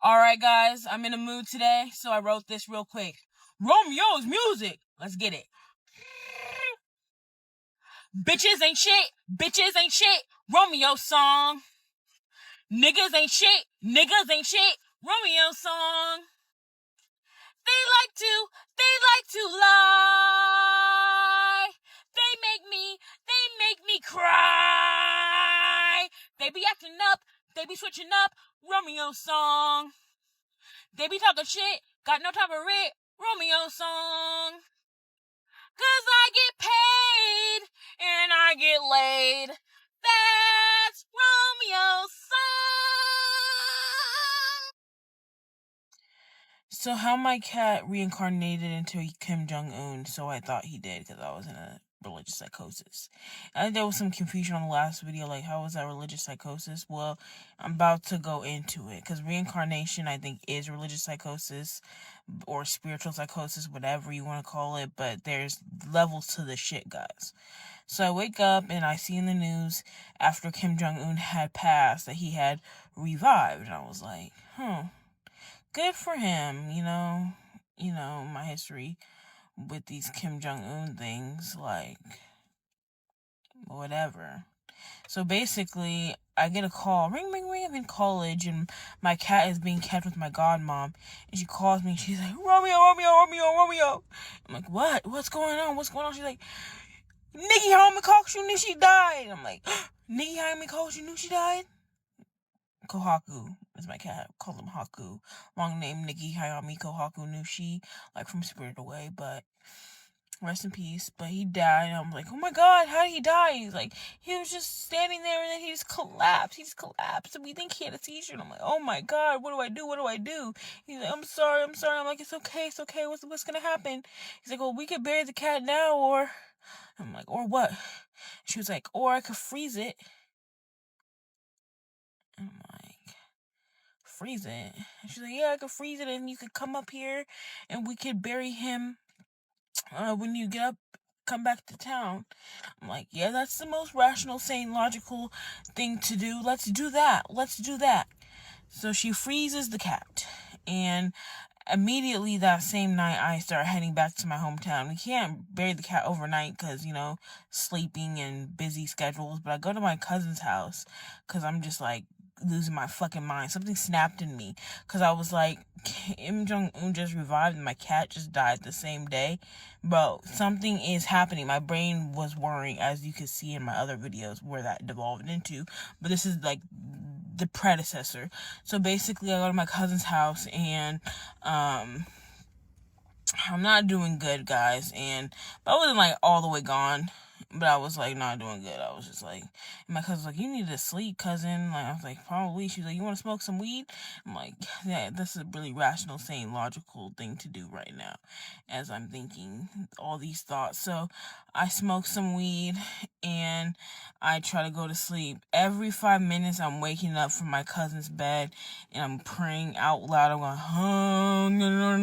Alright guys, I'm in a mood today, so I wrote this real quick. Romeo's music! Let's get it. Bitches ain't shit, Romeo song. Niggas ain't shit, Romeo song. They like to lie. They make me cry. They be acting up, they be switching up, Romeo song. They be talking shit, got no time for it, Romeo song. 'Cause I get paid and I get laid. That's Romeo song. So how my cat reincarnated into Kim Jong-un, so I thought he did because I was in a religious psychosis. I think there was some confusion on the last video, like how was that religious psychosis? Well, I'm about to go into it because reincarnation I think is religious psychosis or spiritual psychosis, whatever you want to call it, but there's levels to this shit, guys. So I wake up and I see in the news after Kim Jong-un had passed that he had revived, and I was like, good for him, you know, my history with these Kim Jong-un things, like, whatever. So basically, I get a call, ring, ring, ring, I'm in college, and my cat is being kept with my godmom, and she calls me, and she's like, Romeo. I'm like, what? What's going on? She's like, Nikki Hayami knew she died. I'm like, Nikki Hayami knew she died? Kohaku is my cat. Call him Haku. Long name Nikki Hayami Kohaku Nushi, like from Spirited Away, but rest in peace. But he died, and I'm like, oh my god, how did he die? He's like, he was just standing there, and then he just collapsed. And we think he had a seizure, and I'm like, oh my god, what do I do? He's like, I'm sorry. I'm like, it's okay. What's gonna happen? He's like, well, we could bury the cat now, or... I'm like, or what? She was like, or I could freeze it. I'm like, freeze it? And she's like, yeah, I could freeze it, and you could come up here, and we could bury him when you come back to town. I'm like, yeah, that's the most rational, sane, logical thing to do. Let's do that. So she freezes the cat, and immediately that same night, I start heading back to my hometown. We can't bury the cat overnight because, sleeping and busy schedules, but I go to my cousin's house because I'm just like losing my fucking mind. Something snapped in me because I was like, Kim Jong-un just revived and my cat just died the same day. Bro, something is happening. My brain was worrying, as you can see in my other videos where that devolved into, but this is like the predecessor. So basically I go to my cousin's house, and I'm not doing good, guys, but I wasn't like all the way gone, but I was like not doing good. I was just like, and my cousin's like, you need to sleep, cousin. Like, I was like, probably. She's like, you want to smoke some weed? I'm like, yeah, this is a really rational, sane, logical thing to do right now as I'm thinking all these thoughts. So I smoke some weed and I try to go to sleep. Every 5 minutes I'm waking up from my cousin's bed and I'm praying out loud. I'm going,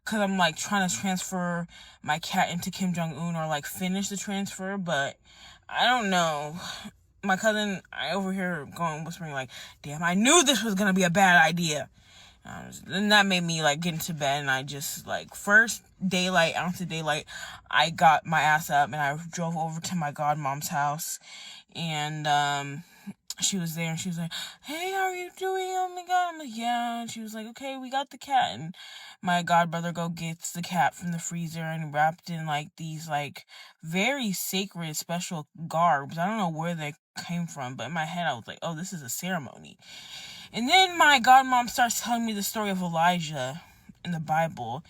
because I'm like trying to transfer my cat into Kim Jong-un, or like finish the transfer, but I don't know. My cousin, I overhear going whispering like, damn, I knew this was gonna be a bad idea. And that made me like get into bed, and I just like ounce of daylight, I got my ass up and I drove over to my godmom's house, and she was there, and she was like, hey, how are you doing? Oh my god. I'm like, yeah. And she was like, okay, we got the cat. And my godbrother gets the cat from the freezer and wrapped in like these like very sacred special garbs. I don't know where they came from, but in my head I was like, oh, this is a ceremony. And then my godmom starts telling me the story of Elijah in the Bible.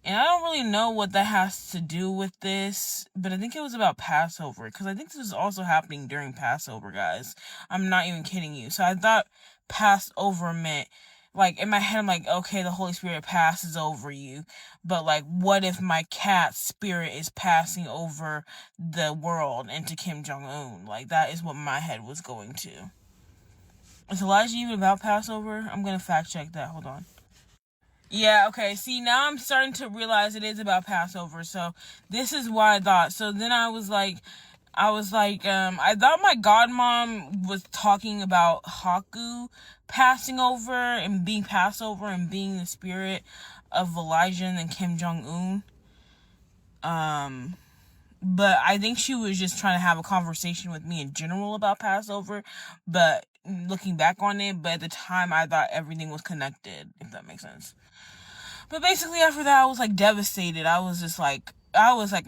And I don't really know what that has to do with this, but I think it was about Passover, because I think this was also happening during Passover, guys. I'm not even kidding you. So I thought Passover meant, like, in my head, I'm like, okay, the Holy Spirit passes over you, but, like, what if my cat's spirit is passing over the world into Kim Jong-un? Like, that is what my head was going to. Is Elijah even about Passover? I'm gonna fact check that. Hold on. Yeah, okay, see, now I'm starting to realize it is about Passover, so this is why I thought. So then I was like, I was like, I thought my godmom was talking about Haku passing over and being passed over and being the spirit of Elijah and Kim Jong-un. But I think she was just trying to have a conversation with me in general about Passover. But looking back on it, but at the time I thought everything was connected, if that makes sense. But basically after that I was like devastated. I was in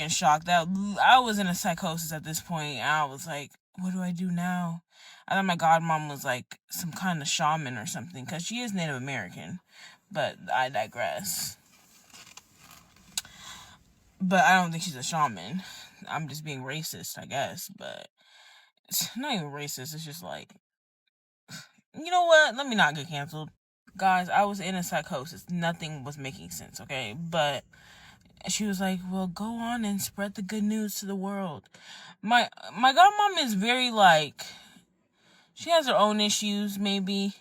shock. That I was in a psychosis at this point. And I was like, what do I do now? I thought my godmom was like some kind of shaman or something, because she is Native American. But I digress. But I don't think she's a shaman. I'm just being racist, I guess. But it's not even racist. It's just like, you know what? Let me not get canceled. Guys, I was in a psychosis. Nothing was making sense, okay? But she was like, well, go on and spread the good news to the world. My godmom is very like, she has her own issues, maybe.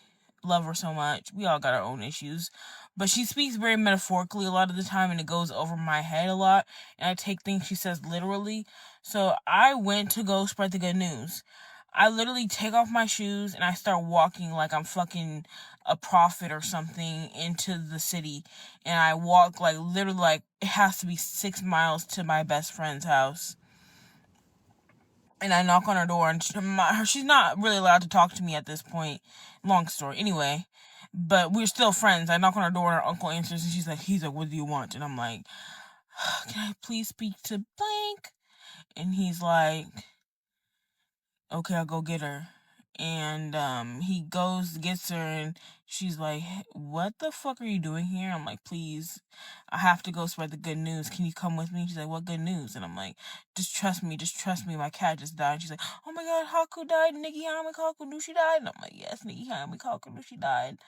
Love her so much. We all got our own issues. But she speaks very metaphorically a lot of the time, and it goes over my head a lot. And I take things she says literally. So I went to go spread the good news. I literally take off my shoes and I start walking like I'm fucking a prophet or something into the city. And I walk like literally like it has to be 6 miles to my best friend's house. And I knock on her door, and she's not really allowed to talk to me at this point. Long story. Anyway, but we're still friends. I knock on her door, and her uncle answers, and he's like, what do you want? And I'm like, can I please speak to blank? And he's like, okay, I'll go get her. And he goes, gets her, and she's like, what the fuck are you doing here? I'm like, please, I have to go spread the good news. Can you come with me? She's like, what good news? And I'm like, just trust me, my cat just died. And she's like, oh my god, Haku died, Nikki Hame Kaku knew she died. And I'm like, yes, Nikki Hame Kaku knew she died.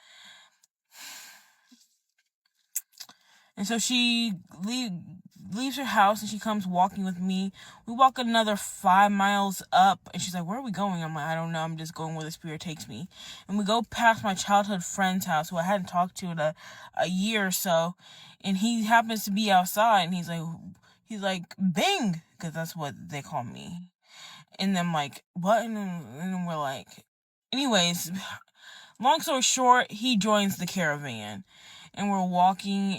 And so she leaves her house and she comes walking with me. We walk another 5 miles up and she's like, where are we going? I'm like, I don't know. I'm just going where the spirit takes me. And we go past my childhood friend's house who I hadn't talked to in a year or so. And he happens to be outside and he's like, Bing, because that's what they call me. And then I'm like, what? And then we're like, anyways, long story short, he joins the caravan. And we're walking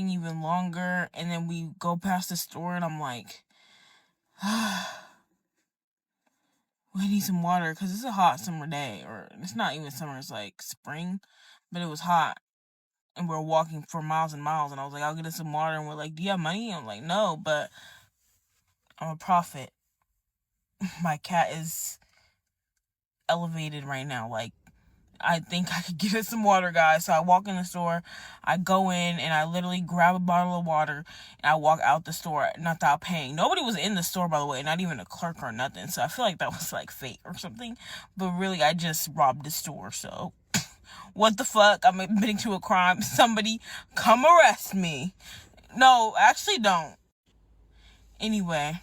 even longer. And then we go past the store and I'm like, we need some water because it's a hot summer day. Or it's not even summer, it's like spring. But it was hot. And we're walking for miles and miles. And I was like, I'll get us some water. And we're like, do you have money? And I'm like, no, but I'm a prophet. My cat is elevated right now. Like, I think I could get us some water, guys. So I walk in the store, I go in, and I literally grab a bottle of water, and I walk out the store, not without paying. Nobody was in the store, by the way, not even a clerk or nothing. So I feel like that was like fate or something. But really, I just robbed the store. So what the fuck? I'm admitting to a crime. Somebody come arrest me. No, actually don't. Anyway.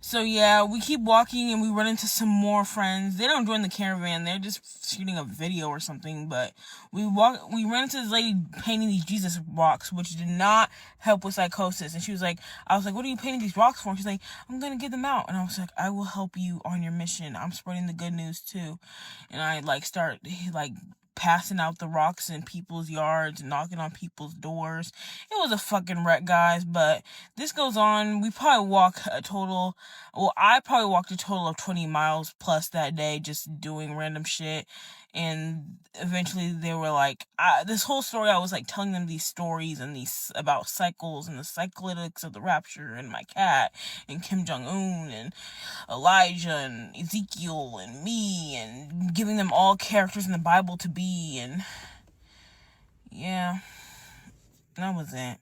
So yeah, we keep walking and we run into some more friends. They don't join the caravan. They're just shooting a video or something. But we ran into this lady painting these Jesus rocks, which did not help with psychosis. And I was like, what are you painting these rocks for? And she's like, I'm going to get them out. And I was like, I will help you on your mission. I'm spreading the good news too. And I start passing out the rocks in people's yards, knocking on people's doors. It was a fucking wreck, guys, but this goes on. I probably walked a total of 20 miles plus that day, just doing random shit. And eventually they were like, this whole story, I was telling them these stories and these about cycles and the cyclics of the rapture and my cat and Kim Jong-un and Elijah and Ezekiel and me, and giving them all characters in the Bible to be. And yeah, that was it.